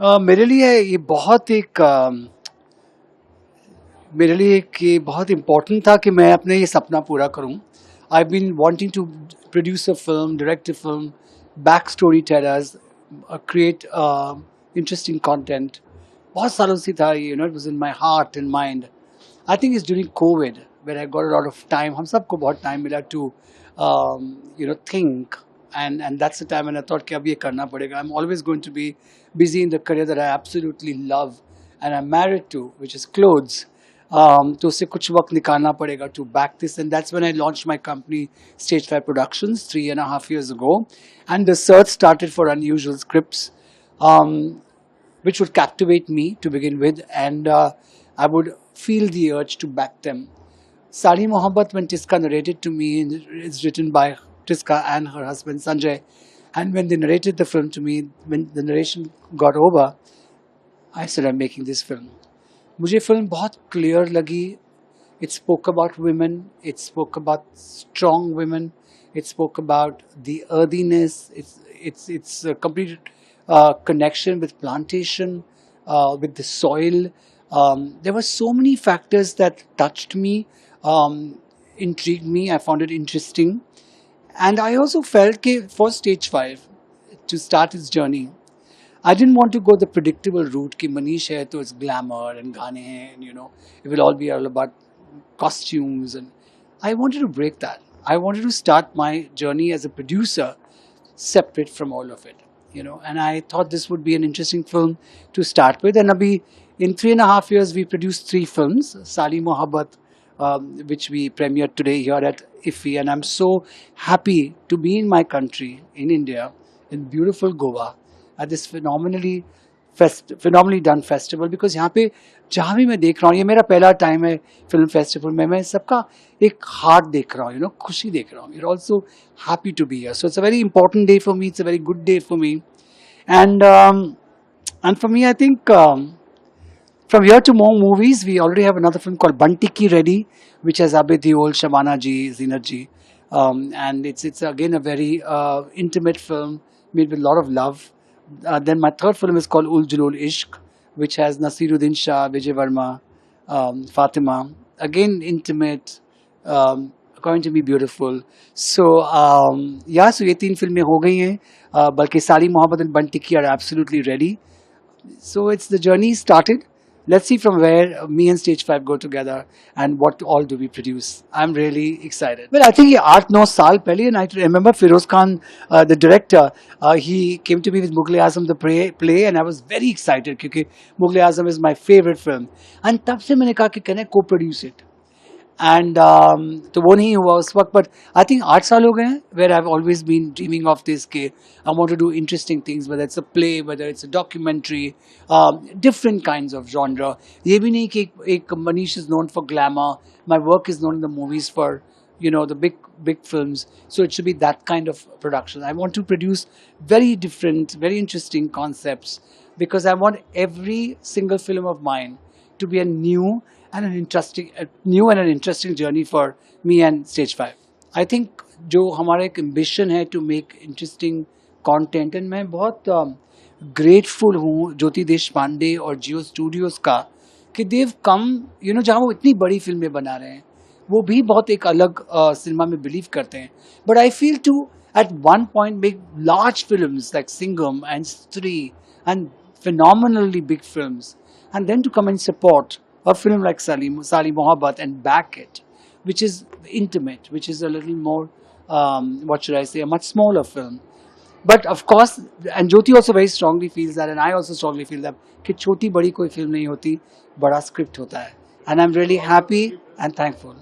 मेरे लिए ये बहुत एक मेरे लिए ये बहुत इम्पोर्टेंट था कि मैं अपने ये सपना पूरा करूं. I been wanting to produce a film, direct a film, back story tellers, create interesting content. बहुत सालों से था ये, it was in my heart and mind. I think it's during Covid where I got a lot of time. हम सबको बहुत time मिला टू think, and that's the time when I thought कि अब ये करना पड़ेगा. I'm always going to be busy in the career that I absolutely love and I'm married to, which is clothes. तो उससे कुछ वक्त निकालना पड़ेगा to back this, and that's when I launched my company Stage 5 Productions 3.5 years ago, and the search started for unusual scripts, um, which would captivate me to begin with, and I would feel the urge to back them. Sari Mohabbat, when Tiska narrated to me, is written by Tiska and her husband Sanjay. And when they narrated the film to me, when the narration got over, I said, I'm making this film. मुझे film बहुत clear लगी. It spoke about women. It spoke about strong women. It spoke about the earthiness. It's a complete connection with plantation, with the soil. There were so many factors that touched me, intrigued me. I found it interesting, and I also felt that for Stage 5 to start its journey, I didn't want to go the predictable route कि मनीष है तो it's glamour and गाने हैं, and it will all be all about costumes, and I wanted to break that. I wanted to start my journey as a producer separate from all of it, and I thought this would be an interesting film to start with. And abhi, in 3.5 years, we produced 3 films, Sali Mohabbat, which we premiered today here at IFFI, and I'm so happy to be in my country, in India, in beautiful Goa, at this phenomenally done festival, because यहाँ पे जहाँ भी मैं देख रहा हूँ, ये मेरा पहला टाइम है फिल्म फेस्टिवल में, मैं सबका एक हार्ट देख रहा हूँ, खुशी देख रहा हूँ. You're also happy to be here, so it's a very important day for me. It's a very good day for me, and for me, I think from here to more movies, we already have another film called Bunty Ki ready, which has Abhay Deol, Shabana ji, Zeenat ji, and it's again a very intimate film made with a lot of love. Then my third film is called Ul Julul Ishq, which has Nasiruddin Shah, Vijay Verma, Fatima. Again, intimate, going to be beautiful. So, so ये 3 फिल्में हो गई हैं, बल्कि सारी मोहब्बत and Bunty Ki are absolutely ready. So it's the journey started. Let's see from where me and Stage 5 go together and what all do we produce. I'm really excited. Well, I think 8-9 साल पहले, and I remember Feroz Khan, the director, he came to me with Mughal Azam the play, and I was very excited because Mughal Azam is my favorite film. And तब से मैंने कहा कि can I co-produce it? And तो वो नहीं हुआ उस वक्त, but I think 8 साल हो गए हैं where I've always been dreaming of this कि I want to do interesting things, whether it's a play, whether it's a documentary, different kinds of genre. ये भी नहीं कि एक Manish is known for glamour, my work is known in the movies for the big films, so it should be that kind of production. I want to produce very different, very interesting concepts, because I want every single film of mine to be a new and an interesting journey for me and Stage 5. I think जो हमारा एक ambition है to make interesting content, and मैं बहुत grateful हूँ ज्योति देशपांडे और जियो studios का कि they've come, जहाँ वो इतनी बड़ी फिल्में बना रहे हैं, वो भी बहुत एक अलग सिनेमा में बिलीव करते हैं. But I feel to at one point make large films like Singham and Stree and phenomenally big films, and then to come and support a film like Sali Mohabbat and back it, which is intimate, which is a little more, what should I say, a much smaller film. But of course, and Jyoti also very strongly feels that, and I also strongly feel that कि छोटी बड़ी कोई film नहीं होती, बड़ा script होता है. And I'm really happy and thankful.